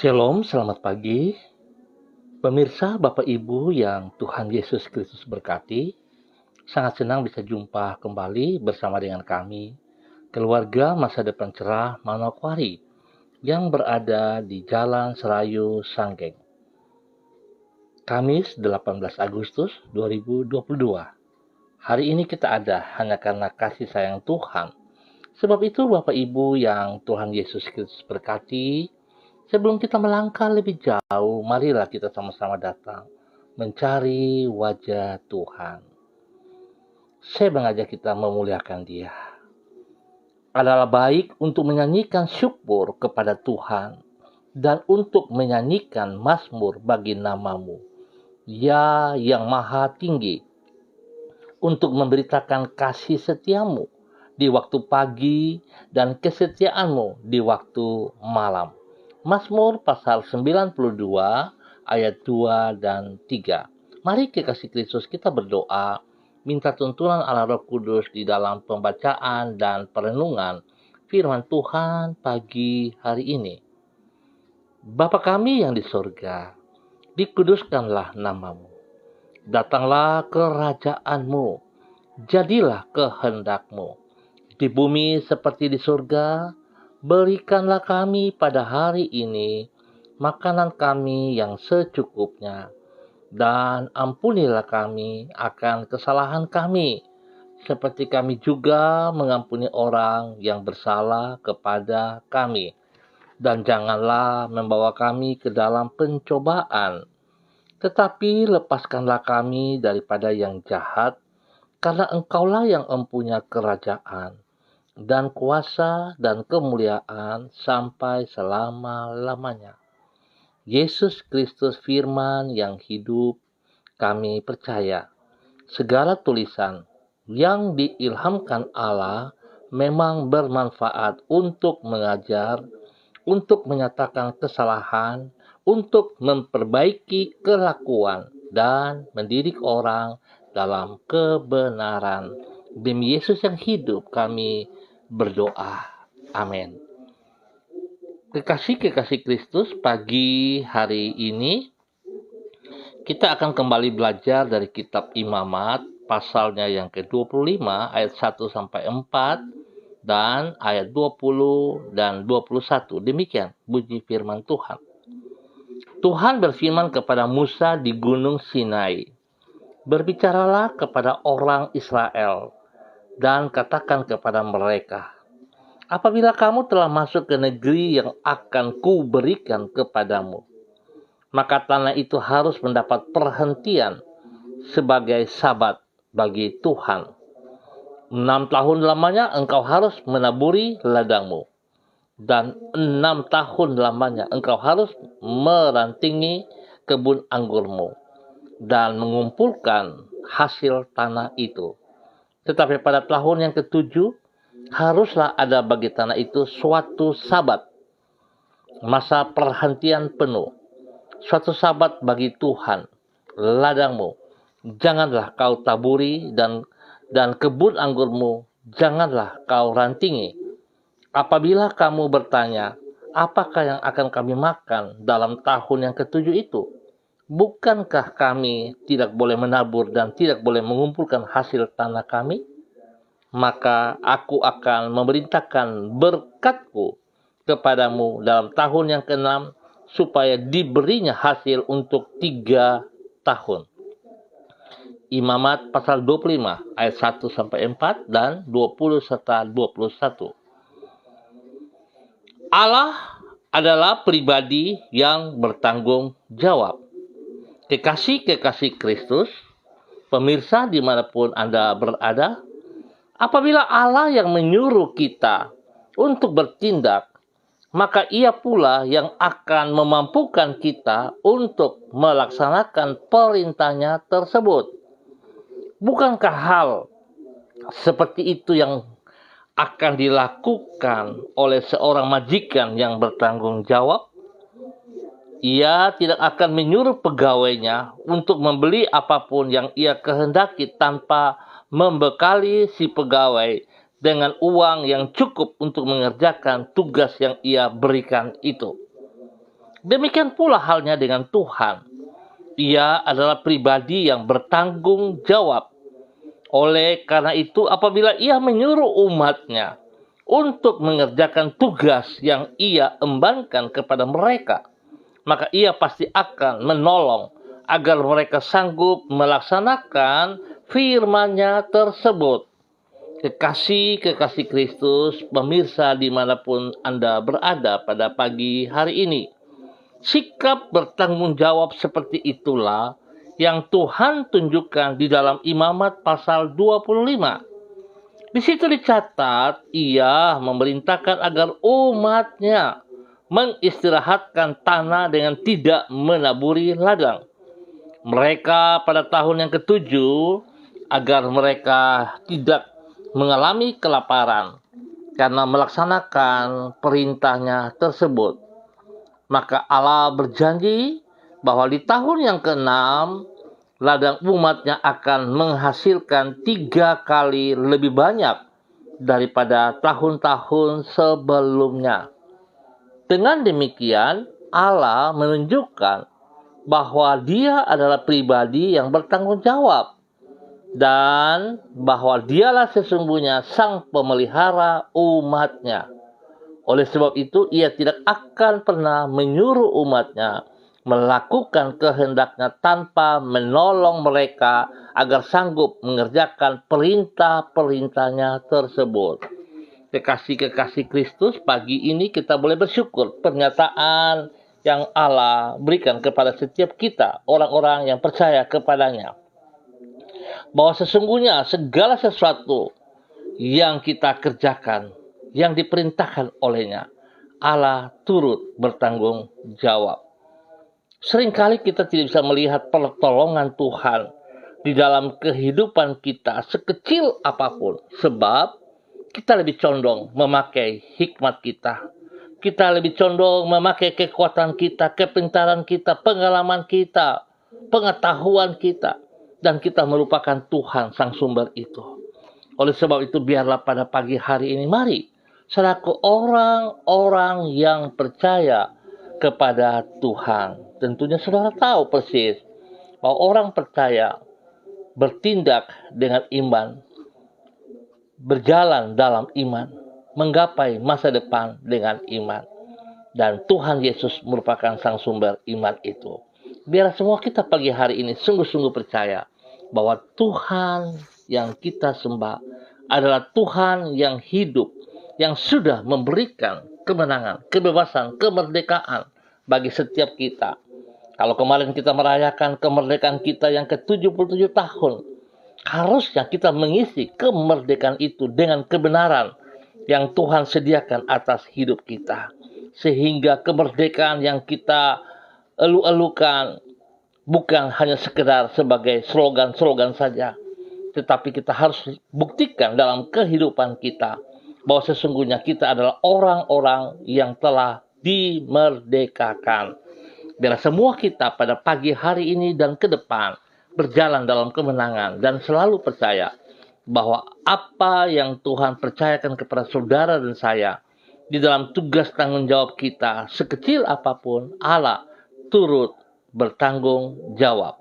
Shalom, selamat pagi. Pemirsa, Bapak Ibu yang Tuhan Yesus Kristus berkati, sangat senang bisa jumpa kembali bersama dengan kami, keluarga Masa Depan Cerah Manokwari, yang berada di Jalan Serayu Sanggeng. Kamis 18 Agustus 2022. Hari ini kita ada hanya karena kasih sayang Tuhan. Sebab itu Bapak Ibu yang Tuhan Yesus Kristus berkati, sebelum kita melangkah lebih jauh, marilah kita sama-sama datang mencari wajah Tuhan. Saya mengajak kita memuliakan Dia. Adalah baik untuk menyanyikan syukur kepada Tuhan dan untuk menyanyikan mazmur bagi nama-Mu, Ya yang Maha Tinggi, untuk memberitakan kasih setia-Mu di waktu pagi dan kesetiaan-Mu di waktu malam. Mazmur pasal 92 ayat 2 dan 3. Mari kekasih Kristus kita berdoa, minta tuntunan Allah Roh Kudus di dalam pembacaan dan perenungan firman Tuhan pagi hari ini. Bapa kami yang di surga, dikuduskanlah nama-Mu. Datanglah kerajaan-Mu, jadilah kehendak-Mu di bumi seperti di surga. Berikanlah kami pada hari ini makanan kami yang secukupnya, dan ampunilah kami akan kesalahan kami, seperti kami juga mengampuni orang yang bersalah kepada kami. Dan janganlah membawa kami ke dalam pencobaan, tetapi lepaskanlah kami daripada yang jahat, karena Engkaulah yang mempunyai kerajaan dan kuasa dan kemuliaan sampai selama-lamanya. Yesus Kristus firman yang hidup, kami percaya segala tulisan yang diilhamkan Allah memang bermanfaat untuk mengajar, untuk menyatakan kesalahan, untuk memperbaiki kelakuan, dan mendidik orang dalam kebenaran. Demi Yesus yang hidup kami berdoa. Amin. Kekasih-kekasih Kristus, pagi hari ini kita akan kembali belajar dari kitab Imamat, pasalnya yang ke-25 ayat 1 sampai 4 dan ayat 20 dan 21. Demikian bunyi firman Tuhan. Tuhan berfirman kepada Musa di Gunung Sinai, "Berbicaralah kepada orang Israel dan katakan kepada mereka, apabila kamu telah masuk ke negeri yang akan kuberikan kepadamu, maka tanah itu harus mendapat perhentian sebagai sabat bagi Tuhan. 6 tahun lamanya engkau harus menaburi ladangmu, dan 6 tahun lamanya engkau harus merantingi kebun anggurmu dan mengumpulkan hasil tanah itu. Tetapi pada tahun yang ke-7, haruslah ada bagi tanah itu suatu sabat, masa perhentian penuh, suatu sabat bagi Tuhan, ladangmu. Janganlah kau taburi dan kebun anggurmu janganlah kau rantingi. Apabila kamu bertanya, apakah yang akan kami makan dalam tahun yang ke-7 itu? Bukankah kami tidak boleh menabur dan tidak boleh mengumpulkan hasil tanah kami? Maka aku akan memerintahkan berkatku kepadamu dalam tahun yang ke-6, supaya diberinya hasil untuk 3 tahun. Imamat pasal 25 ayat 1 sampai 4 dan 20 serta 21. Allah adalah pribadi yang bertanggung jawab. Kekasih-kekasih Kristus, pemirsa dimanapun Anda berada, apabila Allah yang menyuruh kita untuk bertindak, maka Ia pula yang akan memampukan kita untuk melaksanakan perintahnya tersebut. Bukankah hal seperti itu yang akan dilakukan oleh seorang majikan yang bertanggung jawab? Ia tidak akan menyuruh pegawainya untuk membeli apapun yang ia kehendaki tanpa membekali si pegawai dengan uang yang cukup untuk mengerjakan tugas yang ia berikan itu. Demikian pula halnya dengan Tuhan. Ia adalah pribadi yang bertanggung jawab. Oleh karena itu, apabila ia menyuruh umatnya untuk mengerjakan tugas yang ia embankan kepada mereka, maka ia pasti akan menolong agar mereka sanggup melaksanakan firman-Nya tersebut. Kekasih-kekasih Kristus, pemirsa dimanapun Anda berada pada pagi hari ini, sikap bertanggung jawab seperti itulah yang Tuhan tunjukkan di dalam Imamat pasal 25. Di situ dicatat, ia memerintahkan agar umatnya mengistirahatkan tanah dengan tidak menaburi ladang. Mereka pada tahun yang ketujuh, agar mereka tidak mengalami kelaparan karena melaksanakan perintahnya tersebut. Maka Allah berjanji bahwa di tahun yang ke-6, ladang umatnya akan menghasilkan 3 kali lebih banyak daripada tahun-tahun sebelumnya. Dengan demikian, Allah menunjukkan bahwa Dia adalah pribadi yang bertanggung jawab dan bahwa Dialah sesungguhnya sang pemelihara umatnya. Oleh sebab itu, ia tidak akan pernah menyuruh umatnya melakukan kehendaknya tanpa menolong mereka agar sanggup mengerjakan perintah-perintahnya tersebut. Kekasih-kekasih Kristus, pagi ini kita boleh bersyukur pernyataan yang Allah berikan kepada setiap kita, orang-orang yang percaya kepadanya. Bahwa sesungguhnya segala sesuatu yang kita kerjakan, yang diperintahkan olehnya, Allah turut bertanggung jawab. Seringkali kita tidak bisa melihat pertolongan Tuhan di dalam kehidupan kita sekecil apapun, sebab kita lebih condong memakai hikmat kita. Kita lebih condong memakai kekuatan kita, kepintaran kita, pengalaman kita, pengetahuan kita, dan kita melupakan Tuhan sang sumber itu. Oleh sebab itu, biarlah pada pagi hari ini, mari selaku orang-orang yang percaya kepada Tuhan. Tentunya saudara tahu persis bahwa orang percaya bertindak dengan iman, berjalan dalam iman, menggapai masa depan dengan iman. Dan Tuhan Yesus merupakan sang sumber iman itu. Biar semua kita pagi hari ini sungguh-sungguh percaya bahwa Tuhan yang kita sembah adalah Tuhan yang hidup, yang sudah memberikan kemenangan, kebebasan, kemerdekaan bagi setiap kita. Kalau kemarin kita merayakan kemerdekaan kita yang ke-77 tahun, harusnya kita mengisi kemerdekaan itu dengan kebenaran yang Tuhan sediakan atas hidup kita. Sehingga kemerdekaan yang kita elu-elukan bukan hanya sekedar sebagai slogan-slogan saja, tetapi kita harus buktikan dalam kehidupan kita bahwa sesungguhnya kita adalah orang-orang yang telah dimerdekakan. Biar semua kita pada pagi hari ini dan ke depan berjalan dalam kemenangan dan selalu percaya bahwa apa yang Tuhan percayakan kepada saudara dan saya di dalam tugas tanggung jawab kita, sekecil apapun, Allah turut bertanggung jawab.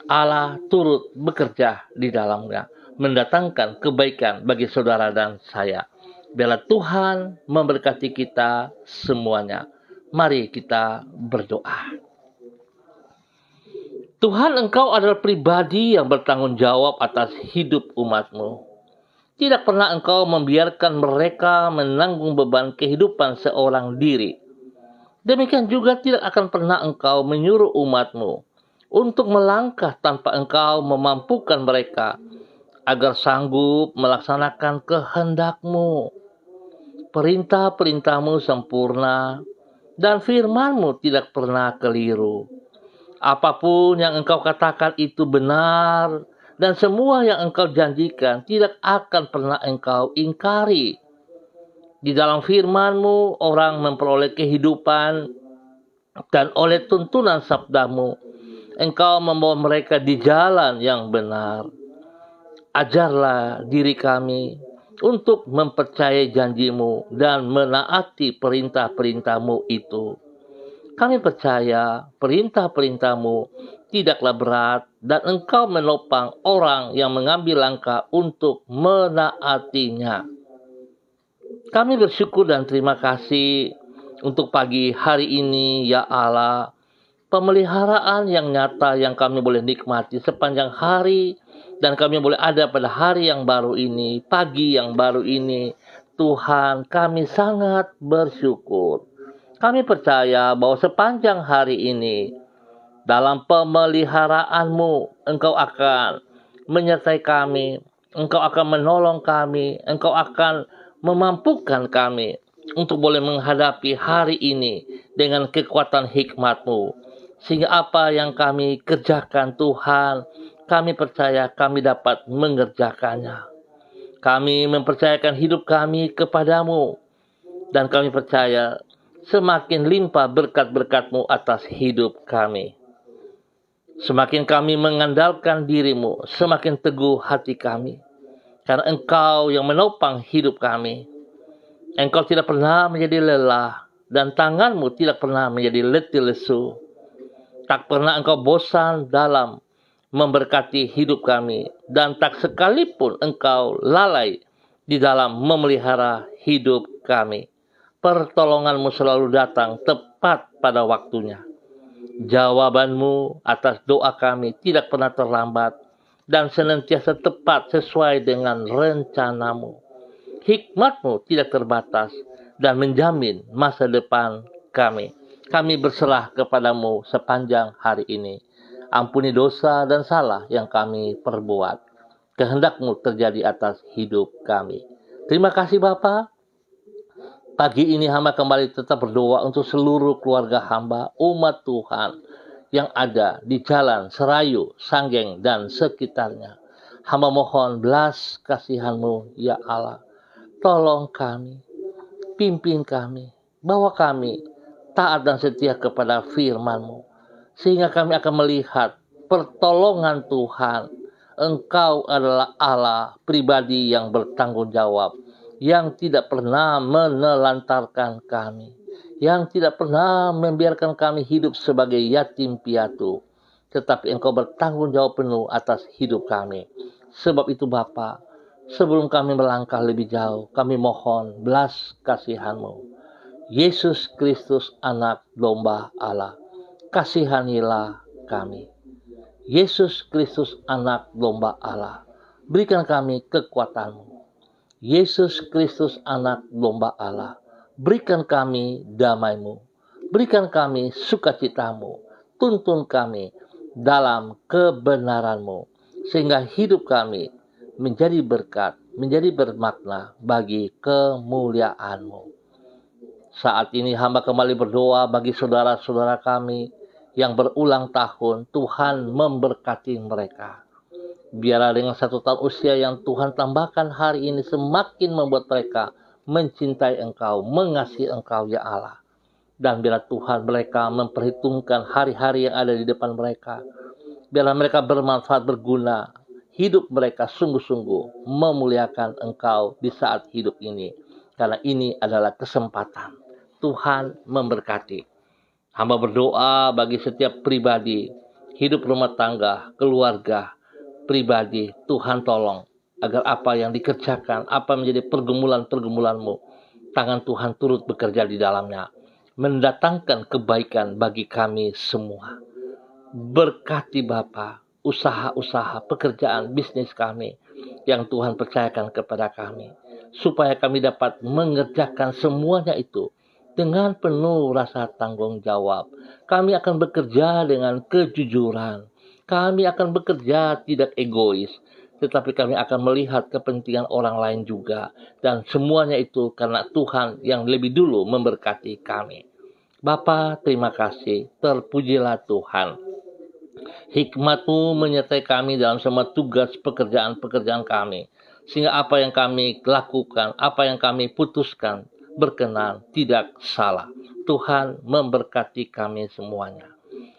Allah turut bekerja di dalamnya, mendatangkan kebaikan bagi saudara dan saya. Biarlah Tuhan memberkati kita semuanya. Mari kita berdoa. Tuhan, Engkau adalah pribadi yang bertanggung jawab atas hidup umat-Mu. Tidak pernah Engkau membiarkan mereka menanggung beban kehidupan seorang diri. Demikian juga tidak akan pernah Engkau menyuruh umat-Mu untuk melangkah tanpa Engkau memampukan mereka agar sanggup melaksanakan kehendak-Mu. Perintah-perintah-Mu sempurna dan firman-Mu tidak pernah keliru. Apapun yang Engkau katakan itu benar, dan semua yang Engkau janjikan tidak akan pernah Engkau ingkari. Di dalam firman-Mu, orang memperoleh kehidupan, dan oleh tuntunan sabda-Mu, Engkau membawa mereka di jalan yang benar. Ajarlah diri kami untuk mempercayai janji-Mu dan menaati perintah-perintah-Mu itu. Kami percaya perintah-perintah-Mu tidaklah berat dan Engkau menopang orang yang mengambil langkah untuk menaatinya. Kami bersyukur dan terima kasih untuk pagi hari ini, ya Allah. Pemeliharaan yang nyata yang kami boleh nikmati sepanjang hari dan kami boleh ada pada hari yang baru ini, pagi yang baru ini. Tuhan, kami sangat bersyukur. Kami percaya bahwa sepanjang hari ini dalam pemeliharaanmu Engkau akan menyertai kami, Engkau akan menolong kami, Engkau akan memampukan kami untuk boleh menghadapi hari ini dengan kekuatan hikmat-Mu. Sehingga apa yang kami kerjakan Tuhan, kami percaya kami dapat mengerjakannya. Kami mempercayakan hidup kami kepadamu. Dan kami percaya semakin limpah berkat-berkat-Mu atas hidup kami. Semakin kami mengandalkan diri-Mu, semakin teguh hati kami. Karena Engkau yang menopang hidup kami. Engkau tidak pernah menjadi lelah dan tangan-Mu tidak pernah menjadi letih lesu. Tak pernah Engkau bosan dalam memberkati hidup kami. Dan tak sekalipun Engkau lalai di dalam memelihara hidup kami. Pertolongan-Mu selalu datang tepat pada waktunya. Jawaban-Mu atas doa kami tidak pernah terlambat. Dan senantiasa tepat sesuai dengan rencana-Mu. Hikmat-Mu tidak terbatas dan menjamin masa depan kami. Kami berserah kepadamu sepanjang hari ini. Ampuni dosa dan salah yang kami perbuat. Kehendak-Mu terjadi atas hidup kami. Terima kasih Bapa. Pagi ini hamba kembali tetap berdoa untuk seluruh keluarga hamba, umat Tuhan yang ada di Jalan Serayu, Sanggeng, dan sekitarnya. Hamba mohon belas kasihan-Mu, ya Allah. Tolong kami, pimpin kami, bawa kami taat dan setia kepada firman-Mu. Sehingga kami akan melihat pertolongan Tuhan. Engkau adalah Allah pribadi yang bertanggung jawab. Yang tidak pernah menelantarkan kami. Yang tidak pernah membiarkan kami hidup sebagai yatim piatu. Tetapi Engkau bertanggung jawab penuh atas hidup kami. Sebab itu Bapa, sebelum kami melangkah lebih jauh, kami mohon belas kasihan-Mu. Yesus Kristus anak domba Allah, kasihanilah kami. Yesus Kristus anak domba Allah, berikan kami kekuatan-Mu. Yesus Kristus anak domba Allah, berikan kami damai-Mu. Berikan kami sukacita-Mu. Tuntun kami dalam kebenaran-Mu. Sehingga hidup kami menjadi berkat, menjadi bermakna bagi kemuliaan-Mu. Saat ini hamba kembali berdoa bagi saudara-saudara kami yang berulang tahun. Tuhan memberkati mereka. Biarlah dengan 1 tahun usia yang Tuhan tambahkan hari ini semakin membuat mereka mencintai Engkau, mengasihi Engkau ya Allah. Dan biarlah Tuhan mereka memperhitungkan hari-hari yang ada di depan mereka. Biarlah mereka bermanfaat, berguna. Hidup mereka sungguh-sungguh memuliakan Engkau di saat hidup ini. Karena ini adalah kesempatan. Tuhan memberkati. Hamba berdoa bagi setiap pribadi, hidup rumah tangga, keluarga, pribadi. Tuhan tolong agar apa yang dikerjakan, apa menjadi pergumulan-pergumulan-Mu, tangan Tuhan turut bekerja di dalamnya. Mendatangkan kebaikan bagi kami semua. Berkati Bapa, usaha-usaha, pekerjaan, bisnis kami yang Tuhan percayakan kepada kami. Supaya kami dapat mengerjakan semuanya itu dengan penuh rasa tanggung jawab. Kami akan bekerja dengan kejujuran. Kami akan bekerja tidak egois. Tetapi kami akan melihat kepentingan orang lain juga. Dan semuanya itu karena Tuhan yang lebih dulu memberkati kami. Bapa, terima kasih. Terpujilah Tuhan. Hikmat-Mu menyertai kami dalam semua tugas pekerjaan-pekerjaan kami. Sehingga apa yang kami lakukan, apa yang kami putuskan, berkenan, tidak salah. Tuhan memberkati kami semuanya.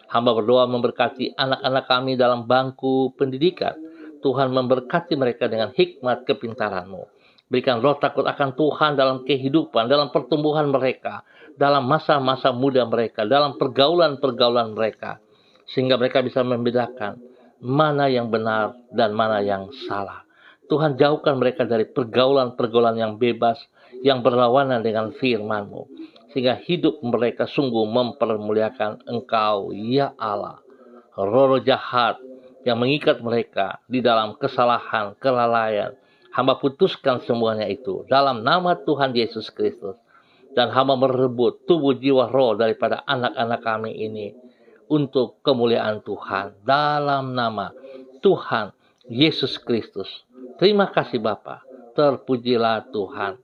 Hamba berdoa memberkati anak-anak kami dalam bangku pendidikan. Tuhan memberkati mereka dengan hikmat kepintaran-Mu. Berikan roh takut akan Tuhan dalam kehidupan, dalam pertumbuhan mereka, dalam masa-masa muda mereka, dalam pergaulan-pergaulan mereka. Sehingga mereka bisa membedakan mana yang benar dan mana yang salah. Tuhan jauhkan mereka dari pergaulan-pergaulan yang bebas, yang berlawanan dengan firman-Mu. Sehingga hidup mereka sungguh mempermuliakan Engkau, ya Allah. Roh jahat yang mengikat mereka di dalam kesalahan, kelalaian, hamba putuskan semuanya itu dalam nama Tuhan Yesus Kristus. Dan hamba merebut tubuh, jiwa, roh daripada anak-anak kami ini untuk kemuliaan Tuhan. Dalam nama Tuhan Yesus Kristus. Terima kasih Bapa. Terpujilah Tuhan.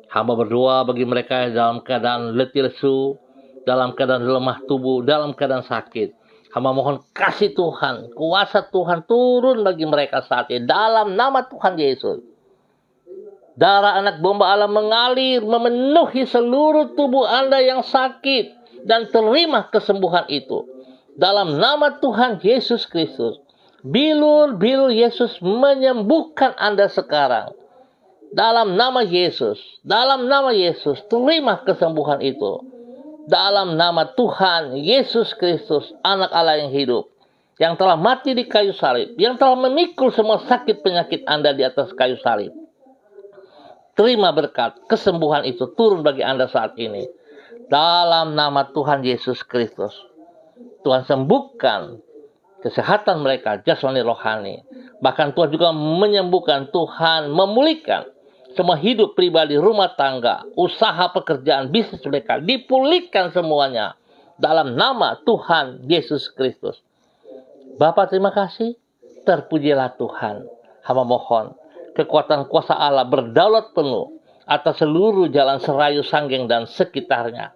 Hamba berdoa bagi mereka yang dalam keadaan letih lesu, dalam keadaan lemah tubuh, dalam keadaan sakit. Hamba mohon kasih Tuhan, kuasa Tuhan turun bagi mereka saat ini. Dalam nama Tuhan Yesus. Darah anak domba Allah mengalir, memenuhi seluruh tubuh Anda yang sakit. Dan terima kesembuhan itu. Dalam nama Tuhan Yesus Kristus. Bilur-bilur Yesus menyembuhkan Anda sekarang. Dalam nama Yesus. Dalam nama Yesus. Terima kesembuhan itu. Dalam nama Tuhan Yesus Kristus, anak Allah yang hidup, yang telah mati di kayu salib, yang telah memikul semua sakit penyakit Anda di atas kayu salib. Terima berkat, kesembuhan itu turun bagi Anda saat ini. Dalam nama Tuhan Yesus Kristus. Tuhan sembuhkan kesehatan mereka, jasmani rohani. Bahkan Tuhan juga menyembuhkan, Tuhan memulihkan semua hidup pribadi, rumah tangga, usaha, pekerjaan, bisnis mereka. Dipulihkan semuanya. Dalam nama Tuhan Yesus Kristus. Bapa terima kasih. Terpujilah Tuhan. Hamba mohon. Kekuatan kuasa Allah berdaulat penuh. Atas seluruh jalan Serayu, Sanggeng, dan sekitarnya.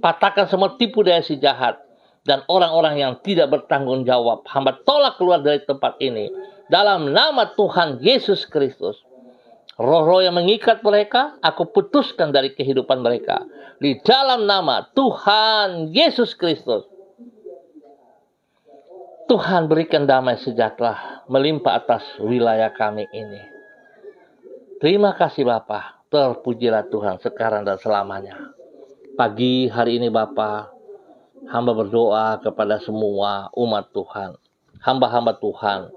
Patahkan semua tipu daya si jahat. Dan orang-orang yang tidak bertanggung jawab. Hamba tolak keluar dari tempat ini. Dalam nama Tuhan Yesus Kristus. Roh-roh yang mengikat mereka, aku putuskan dari kehidupan mereka. Di dalam nama Tuhan Yesus Kristus. Tuhan berikan damai sejahtera melimpah atas wilayah kami ini. Terima kasih Bapa. Terpujilah Tuhan sekarang dan selamanya. Pagi hari ini Bapa, hamba berdoa kepada semua umat Tuhan. Hamba-hamba Tuhan,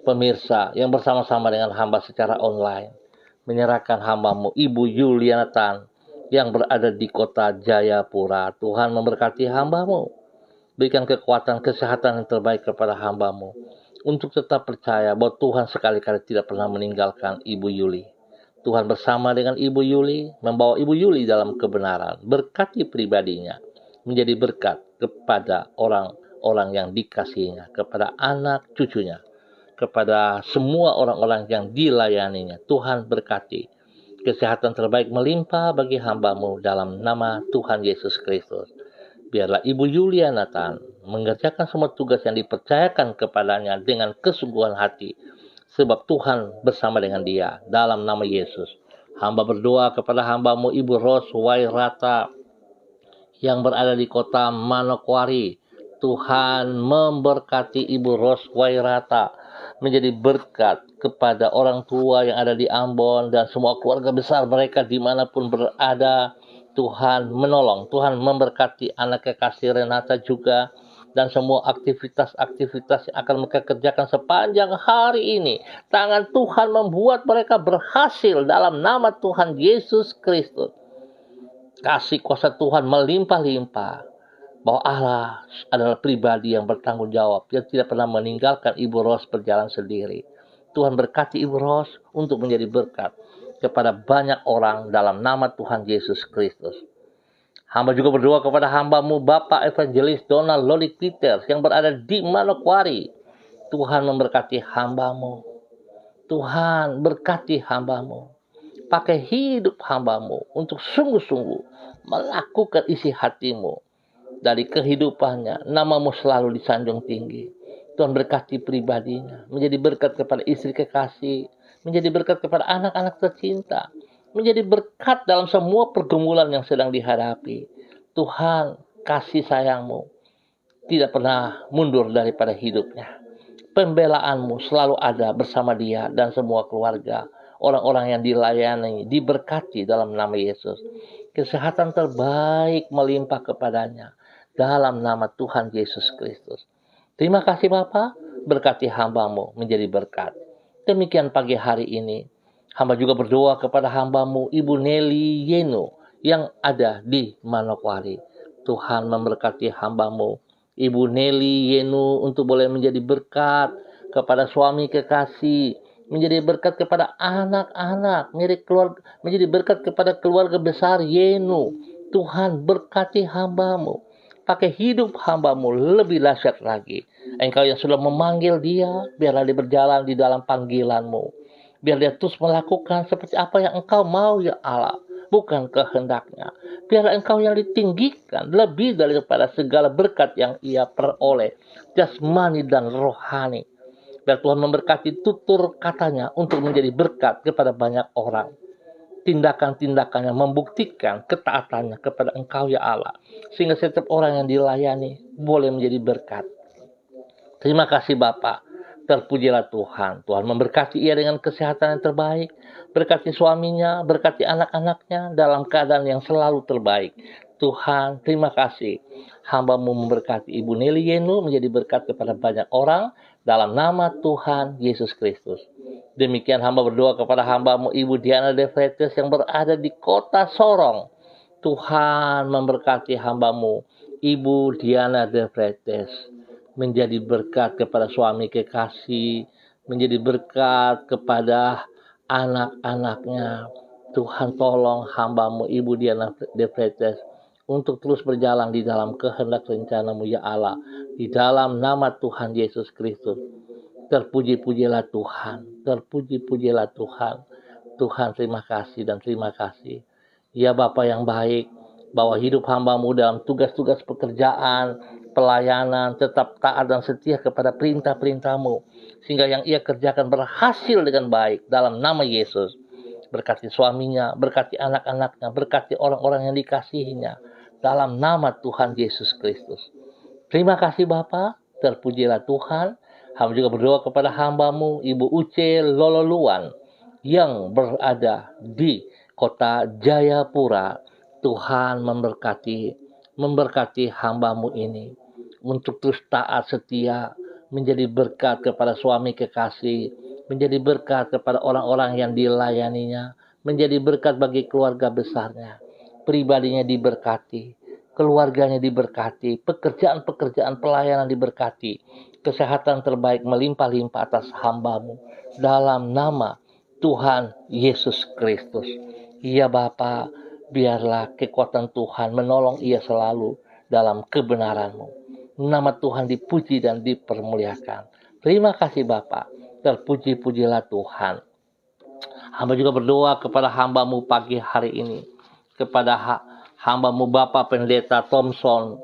pemirsa yang bersama-sama dengan hamba secara online. Menyerahkan hamba-Mu Ibu Yulianatan yang berada di kota Jayapura. Tuhan memberkati hamba-Mu. Berikan kekuatan, kesehatan yang terbaik kepada hamba-Mu. Untuk tetap percaya bahwa Tuhan sekali-kali tidak pernah meninggalkan Ibu Yuli. Tuhan bersama dengan Ibu Yuli, membawa Ibu Yuli dalam kebenaran. Berkati pribadinya. Menjadi berkat kepada orang-orang yang dikasihinya. Kepada anak cucunya. Kepada semua orang-orang yang dilayaninya. Tuhan berkati. Kesehatan terbaik melimpah bagi hamba-Mu dalam nama Tuhan Yesus Kristus. Biarlah Ibu Yulianatan mengerjakan semua tugas yang dipercayakan kepadanya dengan kesungguhan hati. Sebab Tuhan bersama dengan dia dalam nama Yesus. Hamba berdoa kepada hamba-Mu Ibu Ros Wairata yang berada di kota Manokwari. Tuhan memberkati Ibu Ros Wairata. Menjadi berkat kepada orang tua yang ada di Ambon dan semua keluarga besar mereka dimanapun berada. Tuhan menolong, Tuhan memberkati anak kekasih Renata juga dan semua aktivitas-aktivitas yang akan mereka kerjakan sepanjang hari ini. Tangan Tuhan membuat mereka berhasil dalam nama Tuhan Yesus Kristus. Kasih kuasa Tuhan melimpah-limpah. Bahwa Allah adalah pribadi yang bertanggung jawab. Yang tidak pernah meninggalkan Ibu Ros berjalan sendiri. Tuhan berkati Ibu Ros untuk menjadi berkat kepada banyak orang dalam nama Tuhan Yesus Kristus. Hamba juga berdoa kepada hamba-Mu Bapak Evangelis Donald Loli Peters yang berada di Manokwari. Tuhan memberkati hamba-Mu. Tuhan berkati hamba-Mu. Pakai hidup hamba-Mu untuk sungguh-sungguh melakukan isi hati-Mu. Dari kehidupannya, nama-Mu selalu disanjung tinggi. Tuhan berkati pribadinya, menjadi berkat kepada istri kekasih, menjadi berkat kepada anak-anak tercinta, menjadi berkat dalam semua pergumulan yang sedang dihadapi. Tuhan, kasih sayang-Mu tidak pernah mundur daripada hidupnya. Pembelaan-Mu selalu ada bersama dia dan semua keluarga. orang-orang yang dilayani diberkati dalam nama Yesus. Kesehatan terbaik melimpah kepadanya dalam nama Tuhan Yesus Kristus. Terima kasih Bapa, berkati hamba-Mu menjadi berkat. Demikian pagi hari ini, hamba juga berdoa kepada hamba-Mu Ibu Nelly Yeno yang ada di Manokwari. Tuhan memberkati hamba-Mu Ibu Nelly Yeno untuk boleh menjadi berkat kepada suami kekasih, menjadi berkat kepada anak-anak, menjadi berkat kepada keluarga besar Yeno. Tuhan berkati hamba-Mu, pakai hidup hamba-Mu lebih dahsyat lagi. Engkau yang sudah memanggil dia, biarlah dia berjalan di dalam panggilan-Mu. Biar dia terus melakukan seperti apa yang Engkau mau ya Allah, bukan kehendaknya. Biarlah Engkau yang ditinggikan lebih daripada segala berkat yang ia peroleh, jasmani dan rohani. Biar Tuhan memberkati tutur katanya untuk menjadi berkat kepada banyak orang. Tindakan-tindakannya membuktikan ketaatannya kepada Engkau ya Allah, sehingga setiap orang yang dilayani boleh menjadi berkat. Terima kasih Bapa. Terpujilah Tuhan. Tuhan memberkati ia dengan kesehatan yang terbaik. Berkati suaminya, berkati anak-anaknya dalam keadaan yang selalu terbaik. Tuhan, terima kasih. Hamba-Mu memberkati Ibu Nelly Yeno menjadi berkat kepada banyak orang dalam nama Tuhan Yesus Kristus. Demikian hamba berdoa kepada hamba-Mu Ibu Diana De Freitas yang berada di kota Sorong. Tuhan memberkati hamba-Mu Ibu Diana De Freitas menjadi berkat kepada suami kekasih, menjadi berkat kepada anak-anaknya. Tuhan tolong hamba-Mu Ibu Diana De Freitas untuk terus berjalan di dalam kehendak rencana-Mu ya Allah, di dalam nama Tuhan Yesus Kristus. Terpuji-pujilah Tuhan, terpuji-pujilah Tuhan. Tuhan terima kasih dan terima kasih. Ya Bapa yang baik, bahwa hidup hamba-Mu dalam tugas-tugas pekerjaan, pelayanan, tetap taat dan setia kepada perintah-perintah-Mu, sehingga yang ia kerjakan berhasil dengan baik dalam nama Yesus. Berkati suaminya, berkati anak-anaknya, berkati orang-orang yang dikasihinya dalam nama Tuhan Yesus Kristus. Terima kasih Bapa, terpujilah Tuhan. Hamba juga berdoa kepada hamba-Mu Ibu Uce Lololuan yang berada di kota Jayapura. Tuhan memberkati hamba-Mu ini untuk terus taat setia, menjadi berkat kepada suami kekasih, menjadi berkat kepada orang-orang yang dilayaninya, menjadi berkat bagi keluarga besarnya, pribadinya diberkati, keluarganya diberkati, pekerjaan-pekerjaan pelayanan diberkati, kesehatan terbaik melimpah-limpah atas hamba-Mu dalam nama Tuhan Yesus Kristus. Ya Bapa, biarlah kekuatan Tuhan menolong ia selalu dalam kebenaran-Mu. Nama Tuhan dipuji dan dipermuliakan. Terima kasih Bapa, terpuji-pujilah Tuhan. Hamba juga berdoa kepada hamba-Mu pagi hari ini, kepada hamba-Mu Bapak Pendeta Thompson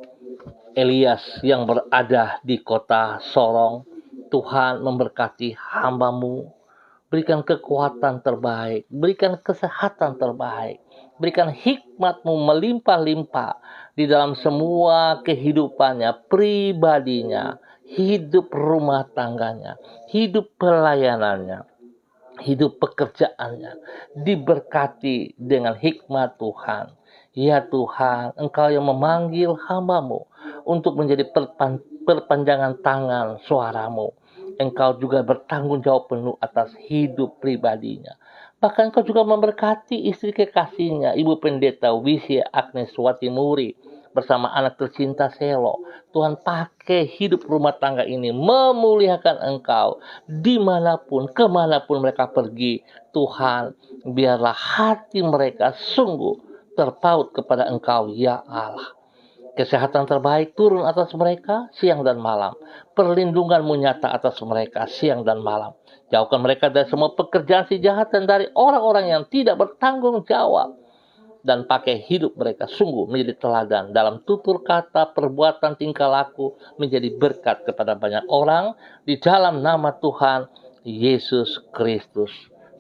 Elias yang berada di kota Sorong. Tuhan memberkati hamba-Mu, berikan kekuatan terbaik, berikan kesehatan terbaik, berikan hikmat-Mu melimpah-limpah di dalam semua kehidupannya, pribadinya, hidup rumah tangganya, hidup pelayanannya, hidup pekerjaannya, diberkati dengan hikmat Tuhan. Ya Tuhan, Engkau yang memanggil hamba-Mu untuk menjadi perpanjangan tangan suara-Mu. Engkau juga bertanggung jawab penuh atas hidup pribadinya. Bahkan Engkau juga memberkati istri kekasihnya, Ibu Pendeta Wisya Agnes Watimuri, bersama anak tercinta Selo. Tuhan pakai hidup rumah tangga ini memuliakan Engkau dimanapun, kemanapun mereka pergi. Tuhan, biarlah hati mereka sungguh terpaut kepada Engkau ya Allah. Kesehatan terbaik turun atas mereka siang dan malam. Perlindungan-Mu nyata atas mereka siang dan malam. Jauhkan mereka dari semua pekerjaan si jahat dan dari orang-orang yang tidak bertanggung jawab. Dan pakai hidup mereka sungguh menjadi teladan dalam tutur kata, perbuatan, tingkah laku, menjadi berkat kepada banyak orang di dalam nama Tuhan Yesus Kristus.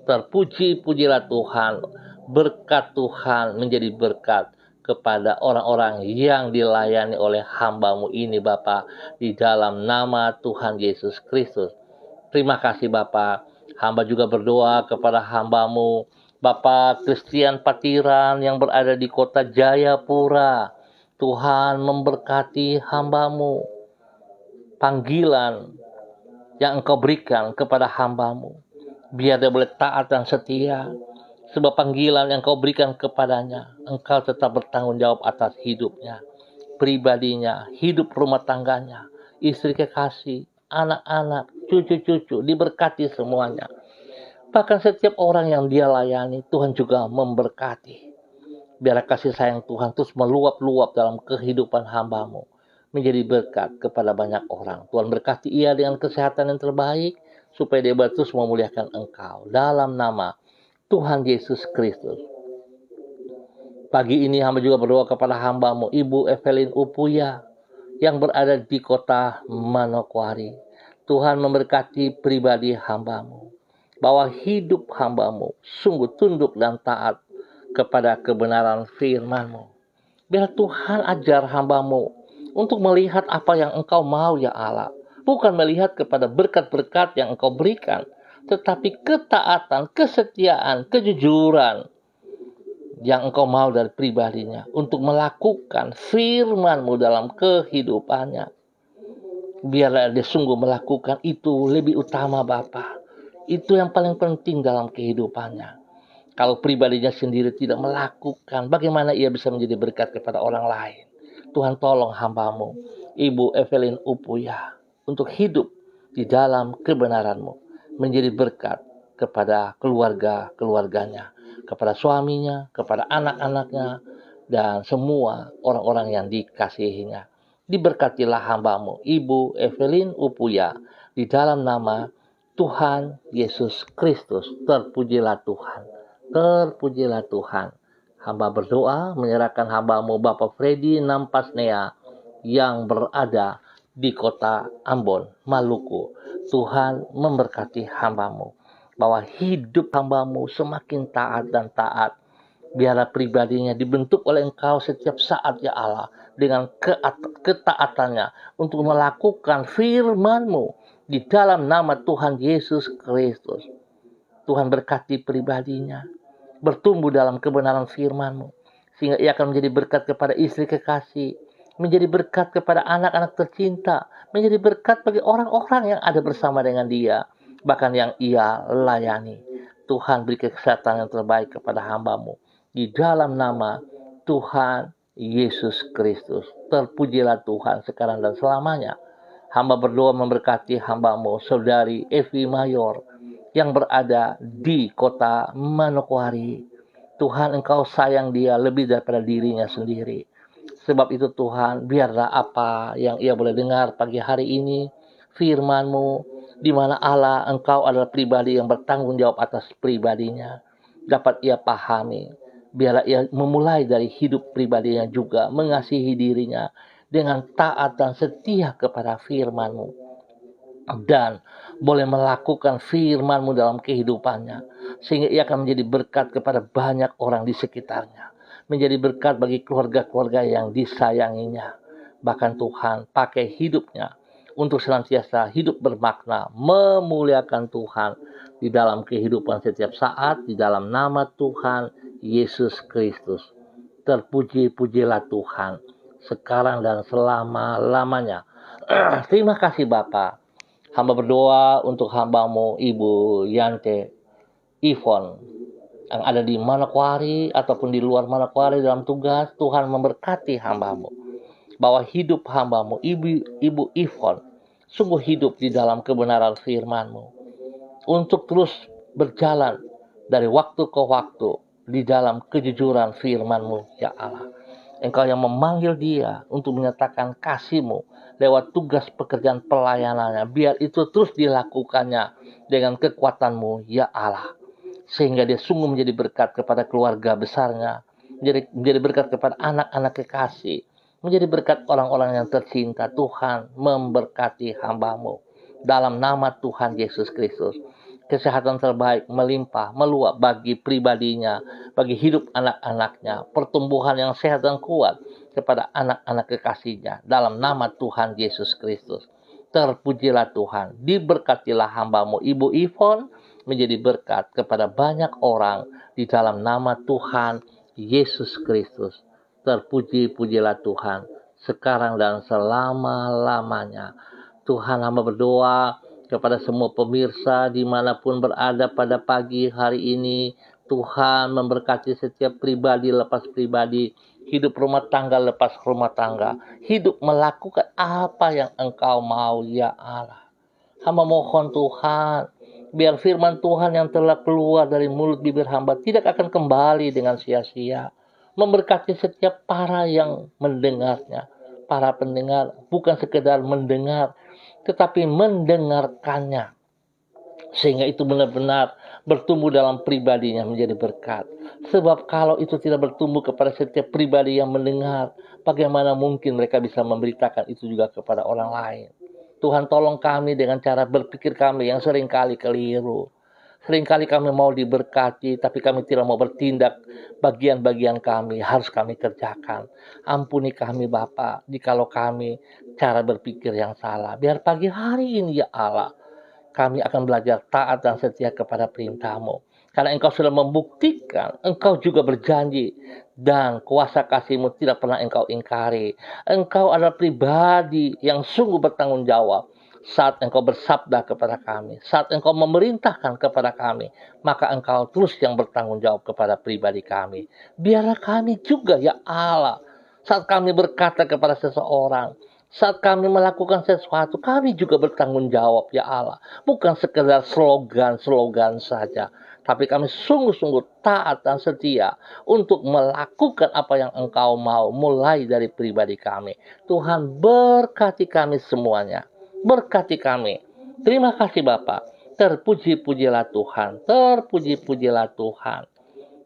Terpuji-pujilah Tuhan, berkat Tuhan menjadi berkat kepada orang-orang yang dilayani oleh hamba-Mu ini Bapa, di dalam nama Tuhan Yesus Kristus. Terima kasih Bapa. Hamba juga berdoa kepada hamba-Mu, Bapak Christian Patiran yang berada di kota Jayapura. Tuhan memberkati hamba-Mu, panggilan yang Engkau berikan kepada hamba-Mu. Biar dia boleh taat dan setia, sebab panggilan yang Engkau berikan kepadanya, Engkau tetap bertanggung jawab atas hidupnya, pribadinya, hidup rumah tangganya, istri kekasih, anak-anak, cucu-cucu, diberkati semuanya. Bahkan setiap orang yang dia layani, Tuhan juga memberkati. Biar kasih sayang Tuhan terus meluap-luap dalam kehidupan hamba-Mu, menjadi berkat kepada banyak orang. Tuhan berkati ia dengan kesehatan yang terbaik, supaya dia terus memuliakan Engkau. Dalam nama Tuhan Yesus Kristus. Pagi ini hamba juga berdoa kepada hamba-Mu, Ibu Evelyn Upuya, yang berada di kota Manokwari. Tuhan memberkati pribadi hamba-Mu, bahwa hidup hamba-Mu sungguh tunduk dan taat kepada kebenaran firman-Mu. Biar Tuhan ajar hamba-Mu untuk melihat apa yang Engkau mau, ya Allah. Bukan melihat kepada berkat-berkat yang Engkau berikan, tetapi ketaatan, kesetiaan, kejujuran yang Engkau mau dari pribadinya, untuk melakukan firman-Mu dalam kehidupannya. Biarlah dia sungguh melakukan itu lebih utama, Bapa. Itu yang paling penting dalam kehidupannya. Kalau pribadinya sendiri tidak melakukan, bagaimana ia bisa menjadi berkat kepada orang lain? Tuhan tolong hamba-Mu, Ibu Evelyn Upuya, untuk hidup di dalam kebenaran-Mu, menjadi berkat kepada keluarga-keluarganya, kepada suaminya, kepada anak-anaknya, dan semua orang-orang yang dikasihinya. Diberkatilah hamba-Mu, Ibu Evelyn Upuya, di dalam nama Tuhan Yesus Kristus. Terpujilah Tuhan. Terpujilah Tuhan. Hamba berdoa menyerahkan hamba-Mu Bapak Freddy Nampasnea yang berada di kota Ambon, Maluku. Tuhan memberkati hamba-Mu, bahwa hidup hamba-Mu semakin taat dan taat. Biarlah pribadinya dibentuk oleh Engkau setiap saat, ya Allah, dengan ketaatannya untuk melakukan firman-Mu di dalam nama Tuhan Yesus Kristus. Tuhan berkati pribadinya, bertumbuh dalam kebenaran firman-Mu, sehingga ia akan menjadi berkat kepada istri kekasih, menjadi berkat kepada anak-anak tercinta, menjadi berkat bagi orang-orang yang ada bersama dengan dia, bahkan yang ia layani. Tuhan beri kesehatan yang terbaik kepada hamba-Mu, di dalam nama Tuhan Yesus Kristus. Terpujilah Tuhan sekarang dan selamanya. Hamba berdoa memberkati hamba-Mu, Saudari Evi Mayor, yang berada di kota Manokwari. Tuhan, Engkau sayang dia lebih daripada dirinya sendiri. Sebab itu Tuhan, biarlah apa yang ia boleh dengar pagi hari ini, firman-Mu, di mana Allah, Engkau adalah pribadi yang bertanggung jawab atas pribadinya, dapat ia pahami. Biarlah ia memulai dari hidup pribadinya juga, mengasihi dirinya dengan taat dan setia kepada firman-Mu, dan boleh melakukan firman-Mu dalam kehidupannya, sehingga ia akan menjadi berkat kepada banyak orang di sekitarnya, menjadi berkat bagi keluarga-keluarga yang disayanginya. Bahkan Tuhan pakai hidupnya untuk senantiasa hidup bermakna, memuliakan Tuhan di dalam kehidupan setiap saat, di dalam nama Tuhan Yesus Kristus. Terpuji-pujilah Tuhan sekarang dan selama-lamanya. Terima kasih Bapa. Hamba berdoa untuk hamba-Mu Ibu Yante Ivon yang ada di Manokwari ataupun di luar Manokwari dalam tugas. Tuhan memberkati hamba-Mu, bahwa hidup hamba-Mu Ibu Ivon sungguh hidup di dalam kebenaran firman-Mu, untuk terus berjalan dari waktu ke waktu di dalam kejujuran firman-Mu, ya Allah. Engkau yang memanggil dia untuk menyatakan kasih-Mu lewat tugas pekerjaan pelayanannya. Biar itu terus dilakukannya dengan kekuatan-Mu, ya Allah. Sehingga dia sungguh menjadi berkat kepada keluarga besarnya, menjadi berkat kepada anak-anak kekasih, menjadi berkat orang-orang yang tercinta. Tuhan memberkati hamba-Mu dalam nama Tuhan Yesus Kristus. Kesehatan terbaik melimpah, meluap bagi pribadinya, bagi hidup anak-anaknya, pertumbuhan yang sehat dan kuat kepada anak-anak kekasihnya, dalam nama Tuhan Yesus Kristus. Terpujilah Tuhan, diberkatilah hamba-Mu Ibu Ivon, menjadi berkat kepada banyak orang di dalam nama Tuhan Yesus Kristus. Terpuji-pujilah Tuhan sekarang dan selama-lamanya. Tuhan, hamba berdoa kepada semua pemirsa dimanapun berada pada pagi hari ini. Tuhan memberkati setiap pribadi lepas pribadi, hidup rumah tangga lepas rumah tangga, hidup melakukan apa yang Engkau mau, ya Allah. Hamba mohon Tuhan, biar firman Tuhan yang telah keluar dari mulut bibir hamba tidak akan kembali dengan sia-sia. Memberkati setiap para yang mendengarnya. Para pendengar bukan sekedar mendengar, tetapi mendengarkannya. Sehingga itu benar-benar bertumbuh dalam pribadinya menjadi berkat. Sebab kalau itu tidak bertumbuh kepada setiap pribadi yang mendengar, bagaimana mungkin mereka bisa memberitakan itu juga kepada orang lain. Tuhan, tolong kami dengan cara berpikir kami yang seringkali keliru. Seringkali kami mau diberkati, tapi kami tidak mau bertindak. Bagian-bagian kami harus kami kerjakan. Ampuni kami Bapa, jikalau kami cara berpikir yang salah. Biar pagi hari ini ya Allah, kami akan belajar taat dan setia kepada perintah-Mu. Karena Engkau sudah membuktikan, Engkau juga berjanji, dan kuasa kasih-Mu tidak pernah Engkau ingkari. Engkau adalah pribadi yang sungguh bertanggung jawab. Saat Engkau bersabda kepada kami, saat Engkau memerintahkan kepada kami, maka Engkau terus yang bertanggung jawab kepada pribadi kami. Biarlah kami juga ya Allah, saat kami berkata kepada seseorang, saat kami melakukan sesuatu, kami juga bertanggung jawab ya Allah. Bukan sekedar slogan-slogan saja, tapi kami sungguh-sungguh taat dan setia untuk melakukan apa yang Engkau mau, mulai dari pribadi kami. Tuhan, berkati kami semuanya. Berkati kami. Terima kasih Bapa. Terpuji-pujilah Tuhan. Terpuji-pujilah Tuhan.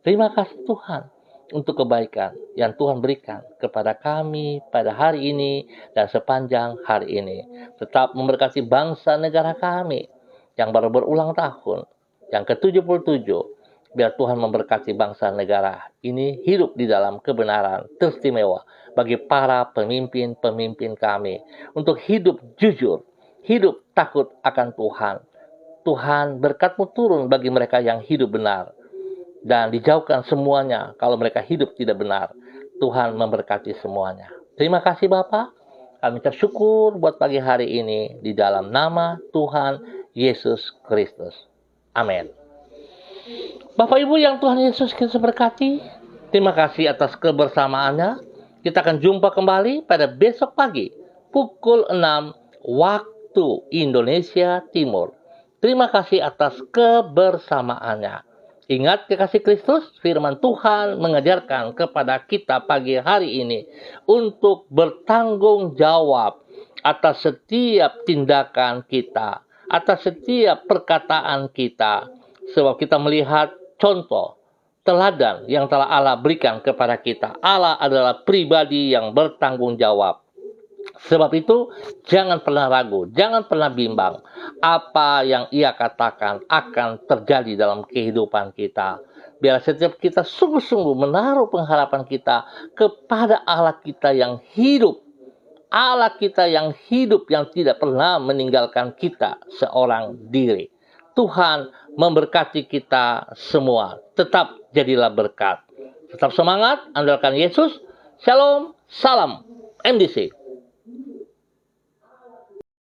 Terima kasih Tuhan untuk kebaikan yang Tuhan berikan kepada kami pada hari ini dan sepanjang hari ini. Tetap memberkati bangsa negara kami yang baru berulang tahun, yang ke-77. Biar Tuhan memberkati bangsa negara ini hidup di dalam kebenaran teristimewa bagi para pemimpin-pemimpin kami. Untuk hidup jujur, hidup takut akan Tuhan. Tuhan, berkat-Mu turun bagi mereka yang hidup benar. Dan dijauhkan semuanya kalau mereka hidup tidak benar. Tuhan memberkati semuanya. Terima kasih Bapa. Kami bersyukur buat pagi hari ini di dalam nama Tuhan Yesus Kristus. Amin. Bapak Ibu yang Tuhan Yesus Kristus berkati, terima kasih atas kebersamaannya. Kita akan jumpa kembali pada besok pagi pukul 6 waktu Indonesia Timur. Terima kasih atas kebersamaannya. Ingat kekasih Kristus, firman Tuhan mengajarkan kepada kita pagi hari ini untuk bertanggung jawab atas setiap tindakan kita, atas setiap perkataan kita. Sebab kita melihat contoh, teladan yang telah Allah berikan kepada kita. Allah adalah pribadi yang bertanggung jawab. Sebab itu, jangan pernah ragu, jangan pernah bimbang. Apa yang Ia katakan akan terjadi dalam kehidupan kita. Biar setiap kita sungguh-sungguh menaruh pengharapan kita kepada Allah kita yang hidup. Allah kita yang hidup, yang tidak pernah meninggalkan kita seorang diri. Tuhan memberkati kita semua. Tetap jadilah berkat. Tetap semangat, andalkan Yesus. Shalom, salam MDC.